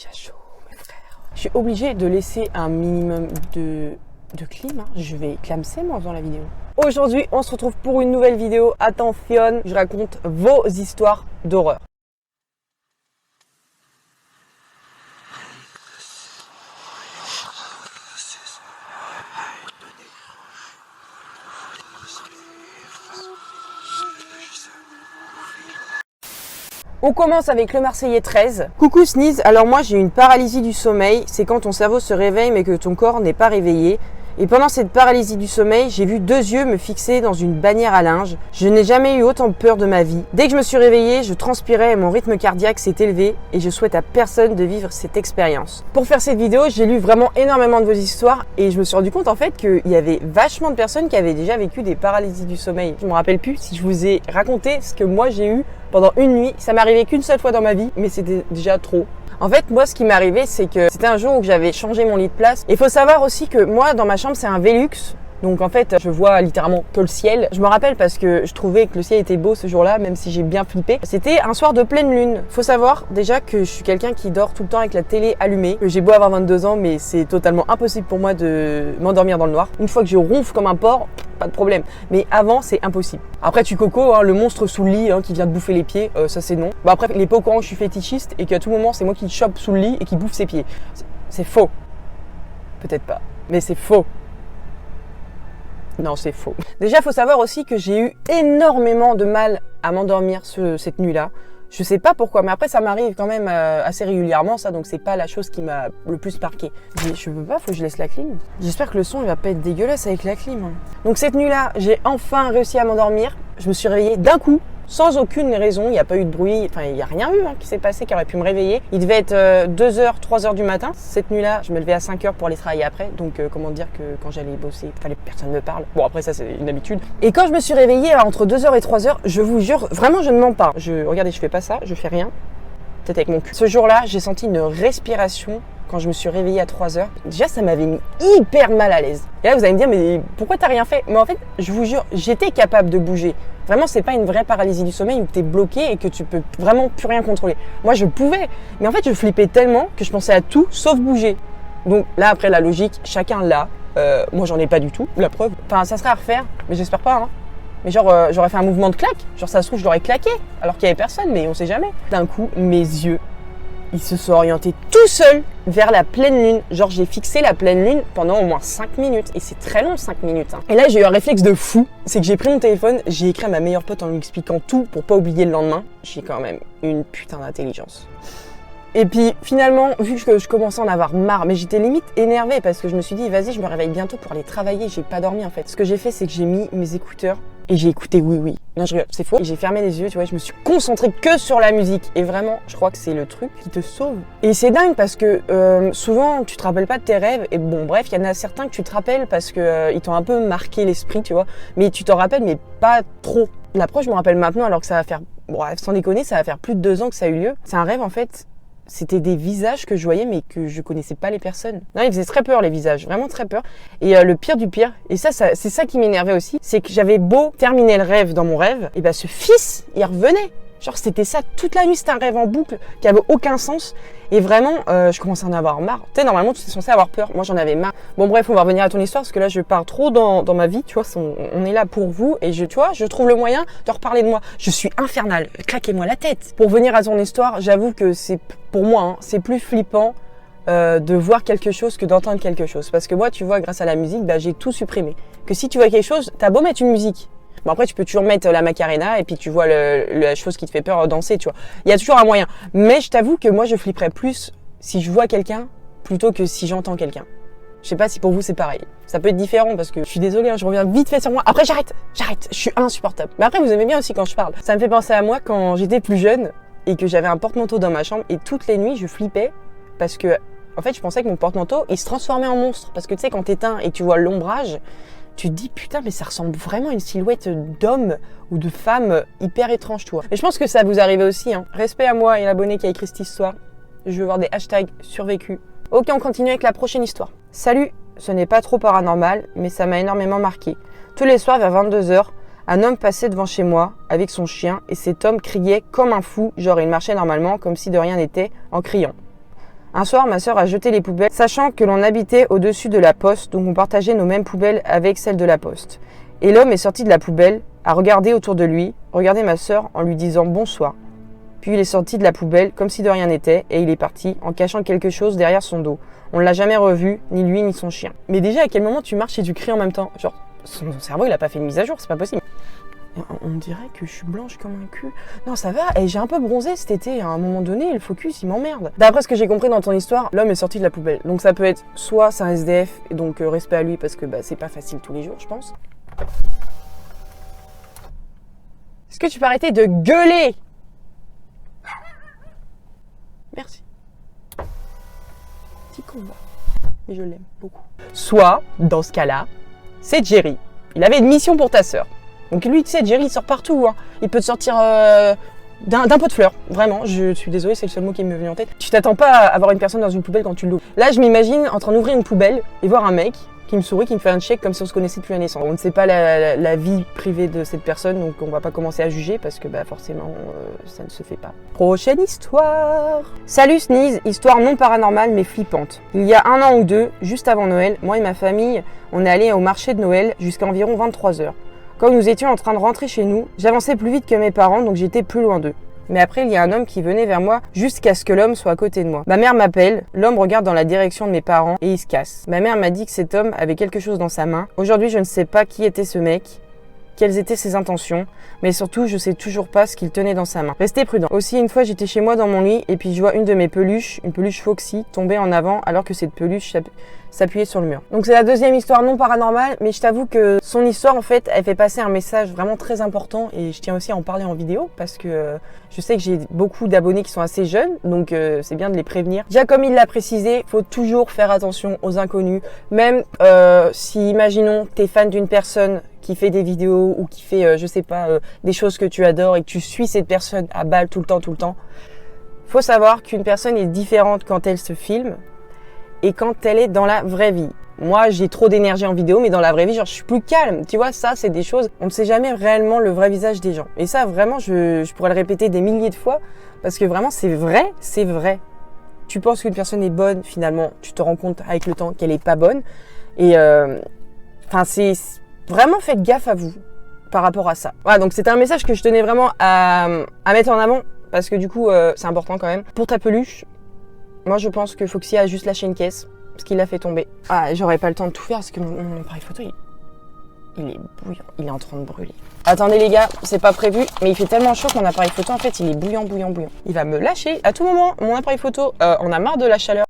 déjà chaud, mes frères. Je suis obligée de laisser un minimum de clim. Hein. Je vais clamser moi dans la vidéo. Aujourd'hui, on se retrouve pour une nouvelle vidéo. Attention, je raconte vos histoires d'horreur. On commence avec le Marseillais 13. Coucou Sneeze, alors moi j'ai une paralysie du sommeil, c'est quand ton cerveau se réveille mais que ton corps n'est pas réveillé. Et pendant cette paralysie du sommeil, j'ai vu 2 yeux me fixer dans une bannière à linge. Je n'ai jamais eu autant peur de ma vie. Dès que je me suis réveillée, je transpirais et mon rythme cardiaque s'est élevé et je souhaite à personne de vivre cette expérience. Pour faire cette vidéo, j'ai lu vraiment énormément de vos histoires et je me suis rendu compte en fait qu'il y avait vachement de personnes qui avaient déjà vécu des paralysies du sommeil. Je me rappelle plus si je vous ai raconté ce que moi j'ai eu pendant une nuit. Ça m'est arrivé qu'une seule fois dans ma vie, mais c'était déjà trop. En fait, moi, ce qui m'est arrivé, c'est que c'était un jour où j'avais changé mon lit de place. Il faut savoir aussi que moi, dans ma chambre, c'est un Velux. Donc en fait, je vois littéralement que le ciel. Je me rappelle parce que je trouvais que le ciel était beau ce jour-là, même si j'ai bien flippé. C'était un soir de pleine lune. Faut savoir déjà que je suis quelqu'un qui dort tout le temps avec la télé allumée. J'ai beau avoir 22 ans, mais c'est totalement impossible pour moi de m'endormir dans le noir. Une fois que je ronfle comme un porc, pas de problème. Mais avant, c'est impossible. Après, tu coco, hein, le monstre sous le lit qui vient te bouffer les pieds, ça c'est non. Bah après, il est pas au courant que je suis fétichiste et qu'à tout moment, c'est moi qui le chope sous le lit et qui bouffe ses pieds. C'est faux. Peut-être pas, mais c'est faux. Non, c'est faux. Déjà, il faut savoir aussi que j'ai eu énormément de mal à m'endormir cette nuit-là. Je sais pas pourquoi, mais après, ça m'arrive quand même assez régulièrement, ça, donc c'est pas la chose qui m'a le plus marqué. Je peux pas, faut que je laisse la clim. J'espère que le son, il va pas être dégueulasse avec la clim. Hein. Donc cette nuit-là, j'ai enfin réussi à m'endormir. Je me suis réveillée d'un coup, sans aucune raison, il n'y a pas eu de bruit, enfin il n'y a rien eu qui s'est passé qui aurait pu me réveiller. Il devait être 2h, 3h du matin. Cette nuit-là, je me levais à 5h pour aller travailler après, donc comment dire que quand j'allais bosser, il fallait que personne me parle. Bon après ça c'est une habitude. Et quand je me suis réveillée entre 2h et 3h, je vous jure, vraiment je ne mens pas. Regardez, je fais pas ça, je fais rien. Peut-être avec mon cul. Ce jour-là, j'ai senti une respiration quand je me suis réveillée à 3h. Déjà, ça m'avait mis hyper mal à l'aise. Et là, vous allez me dire, mais pourquoi t'as rien fait? Mais en fait, je vous jure, j'étais capable de bouger. Vraiment, c'est pas une vraie paralysie du sommeil où t'es bloqué et que tu peux vraiment plus rien contrôler. Moi, je pouvais. Mais en fait, je flippais tellement que je pensais à tout sauf bouger. Donc là, après, la logique, chacun l'a. Moi, j'en ai pas du tout. La preuve. Enfin, ça serait à refaire, mais j'espère pas, hein. Mais genre, j'aurais fait un mouvement de claque. Genre, ça se trouve, je l'aurais claqué. Alors qu'il y avait personne, mais on sait jamais. D'un coup, mes yeux, ils se sont orientés tout seuls vers la pleine lune. Genre, j'ai fixé la pleine lune pendant au moins 5 minutes. Et c'est très long, 5 minutes. Hein. Et là, j'ai eu un réflexe de fou. C'est que j'ai pris mon téléphone, j'ai écrit à ma meilleure pote en lui expliquant tout pour pas oublier le lendemain. J'ai quand même une putain d'intelligence. Et puis finalement, vu que je commençais à en avoir marre, mais j'étais limite énervée parce que je me suis dit, vas-y, je me réveille bientôt pour aller travailler. J'ai pas dormi en fait. Ce que j'ai fait, c'est que j'ai mis mes écouteurs et j'ai écouté Oui Oui. Non, je rigole, c'est faux. Et j'ai fermé les yeux, tu vois, je me suis concentrée que sur la musique. Et vraiment, je crois que c'est le truc qui te sauve. Et c'est dingue parce que souvent, tu te rappelles pas de tes rêves. Et bon, bref, il y en a certains que tu te rappelles parce que ils t'ont un peu marqué l'esprit, tu vois. Mais tu t'en rappelles, mais pas trop. L'approche, je me rappelle maintenant, alors que ça va faire, bref, sans déconner, ça va faire plus de 2 ans que ça a eu lieu. C'est un rêve en fait. C'était des visages que je voyais mais que je connaissais pas les personnes. Non, ils faisaient très peur les visages, vraiment très peur. Et le pire du pire, et ça c'est ça qui m'énervait aussi, c'est que j'avais beau terminer le rêve dans mon rêve, et ben ce fils, il revenait. Genre c'était ça toute la nuit, c'était un rêve en boucle qui avait aucun sens. Et vraiment, je commençais à en avoir marre. Tu sais, normalement, tu es censé avoir peur. Moi, j'en avais marre. Bon, bref, on va revenir à ton histoire parce que là, je pars trop dans ma vie. Tu vois, on est là pour vous. Et tu vois, je trouve le moyen de reparler de moi. Je suis infernale. Claquez-moi la tête. Pour venir à ton histoire, j'avoue que c'est, pour moi, c'est plus flippant de voir quelque chose que d'entendre quelque chose. Parce que moi, tu vois, grâce à la musique, bah, j'ai tout supprimé. Que si tu vois quelque chose, t'as beau mettre une musique. Bon après tu peux toujours mettre la Macarena et puis tu vois la chose qui te fait peur danser, tu vois. Il y a toujours un moyen. Mais je t'avoue que moi je flipperais plus si je vois quelqu'un plutôt que si j'entends quelqu'un. Je sais pas si pour vous c'est pareil. Ça peut être différent parce que je suis désolée, hein, je reviens vite fait sur moi. Après j'arrête, je suis insupportable. Mais après vous aimez bien aussi quand je parle. Ça me fait penser à moi quand j'étais plus jeune et que j'avais un porte-manteau dans ma chambre et toutes les nuits je flippais parce que en fait je pensais que mon porte-manteau il se transformait en monstre. Parce que tu sais quand t'éteins et tu vois l'ombrage, tu te dis putain mais ça ressemble vraiment à une silhouette d'homme ou de femme hyper étrange, tu vois. Et je pense que ça vous arrive aussi, hein. Respect à moi et l'abonné qui a écrit cette histoire. Je veux voir des hashtags survécu. Ok, on continue avec la prochaine histoire. Salut, ce n'est pas trop paranormal, mais ça m'a énormément marqué. Tous les soirs vers 22h, un homme passait devant chez moi avec son chien et cet homme criait comme un fou, genre il marchait normalement comme si de rien n'était en criant. Un soir, ma sœur a jeté les poubelles, sachant que l'on habitait au-dessus de la poste, donc on partageait nos mêmes poubelles avec celles de la poste. Et l'homme est sorti de la poubelle, a regardé autour de lui, regardé ma sœur en lui disant bonsoir. Puis il est sorti de la poubelle comme si de rien n'était et il est parti en cachant quelque chose derrière son dos. On ne l'a jamais revu, ni lui ni son chien. Mais déjà, à quel moment tu marches et tu cries en même temps? Genre, son cerveau il a pas fait une mise à jour, c'est pas possible. On dirait que je suis blanche comme un cul. Non, ça va, et j'ai un peu bronzé cet été. À un moment donné, le focus, il m'emmerde. D'après ce que j'ai compris dans ton histoire, l'homme est sorti de la poubelle. Donc ça peut être soit c'est un SDF, et donc respect à lui parce que c'est pas facile tous les jours, je pense. Est-ce que tu peux arrêter de gueuler? Merci. Petit combat. Et je l'aime beaucoup. Soit, dans ce cas-là, c'est Jerry. Il avait une mission pour ta sœur. Donc lui, tu sais, Jerry, il sort partout. Hein. Il peut te sortir d'un pot de fleurs. Vraiment, je suis désolée, c'est le seul mot qui me vient en tête. Tu t'attends pas à avoir une personne dans une poubelle quand tu l'ouvres. Là, je m'imagine en train d'ouvrir une poubelle et voir un mec qui me sourit, qui me fait un check comme si on se connaissait depuis la naissance. On ne sait pas la vie privée de cette personne, donc on va pas commencer à juger parce que forcément, ça ne se fait pas. Prochaine histoire. Salut Sneeze, histoire non paranormale mais flippante. Il y a 1 an ou 2, juste avant Noël, moi et ma famille, on est allés au marché de Noël jusqu'à environ 23h. Quand nous étions en train de rentrer chez nous, j'avançais plus vite que mes parents, donc j'étais plus loin d'eux. Mais après, il y a un homme qui venait vers moi jusqu'à ce que l'homme soit à côté de moi. Ma mère m'appelle, l'homme regarde dans la direction de mes parents et il se casse. Ma mère m'a dit que cet homme avait quelque chose dans sa main. Aujourd'hui, je ne sais pas qui était ce mec, quelles étaient ses intentions, mais surtout, je sais toujours pas ce qu'il tenait dans sa main. Restez prudent. Aussi, une fois, j'étais chez moi dans mon lit et puis je vois une de mes peluches, une peluche Foxy, tomber en avant alors que cette peluche s'appuyait sur le mur. Donc c'est la deuxième histoire non paranormale, mais je t'avoue que son histoire, en fait, elle fait passer un message vraiment très important et je tiens aussi à en parler en vidéo parce que je sais que j'ai beaucoup d'abonnés qui sont assez jeunes, donc c'est bien de les prévenir. Déjà, comme il l'a précisé, faut toujours faire attention aux inconnus, même si, imaginons, t'es fan d'une personne qui fait des vidéos ou qui fait, je sais pas, des choses que tu adores et que tu suis cette personne à balle tout le temps. Faut savoir qu'une personne est différente quand elle se filme et quand elle est dans la vraie vie. Moi, j'ai trop d'énergie en vidéo, mais dans la vraie vie, genre, je suis plus calme. Tu vois, ça, c'est des choses, on ne sait jamais réellement le vrai visage des gens. Et ça, vraiment, je pourrais le répéter des milliers de fois parce que vraiment, c'est vrai, c'est vrai. Tu penses qu'une personne est bonne, finalement, tu te rends compte avec le temps qu'elle est pas bonne. Et, c'est... Vraiment, faites gaffe à vous par rapport à ça. Voilà, donc c'était un message que je tenais vraiment à mettre en avant parce que du coup, c'est important quand même. Pour ta peluche, moi je pense que Foxy a juste lâché une caisse parce qu'il l'a fait tomber. Ah, j'aurais pas le temps de tout faire parce que mon appareil photo, il est bouillant. Il est en train de brûler. Attendez les gars, c'est pas prévu, mais il fait tellement chaud que mon appareil photo, en fait, il est bouillant. Il va me lâcher à tout moment. Mon appareil photo, on a marre de la chaleur.